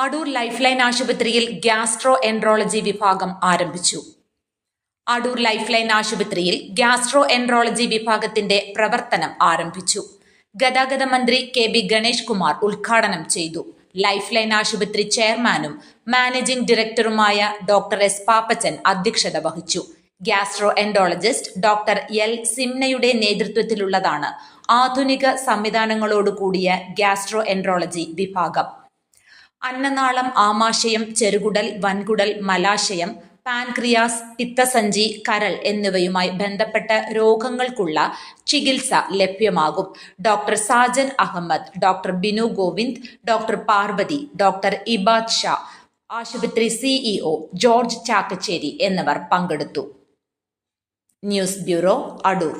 Adoor life line ആശുപത്രിയിൽ gastro enterology വിഭാഗം ആരംഭിച്ചു. അടൂർ ലൈഫ് ലൈൻ ആശുപത്രിയിൽ ഗ്യാസ്ട്രോ എൻട്രോളജി വിഭാഗത്തിന്റെ പ്രവർത്തനം ആരംഭിച്ചു. ഗതാഗത മന്ത്രി KB ഗണേഷ് കുമാർ ഉദ്ഘാടനം ചെയ്തു. ലൈഫ് ലൈൻ ആശുപത്രി ചെയർമാനും മാനേജിംഗ് ഡയറക്ടറുമായ ഡോക്ടർ S പാപ്പച്ചൻ അധ്യക്ഷത വഹിച്ചു. ഗ്യാസ്ട്രോ എൻട്രോളജിസ്റ്റ് ഡോക്ടർ L സിംനയുടെ നേതൃത്വത്തിലുള്ളതാണ് ആധുനിക സംവിധാനങ്ങളോടുകൂടിയ ഗ്യാസ്ട്രോ എൻട്രോളജി വിഭാഗം. അന്നനാളം, ആമാശയം, ചെറുകുടൽ, വൻകുടൽ, മലാശയം, പാൻക്രിയാസ്, പിത്തസഞ്ചി, കരൾ എന്നിവയുമായി ബന്ധപ്പെട്ട രോഗങ്ങൾക്കുള്ള ചികിത്സ ലഭ്യമാകും. Doctor Sajan Ahammed, doctor Binu Govind, doctor Parvathi, doctor Ibad Shah, ആശുപത്രി CEO ജോർജ് ചാക്കച്ചേരി എന്നിവർ പങ്കെടുത്തു. News bureau, Adoor.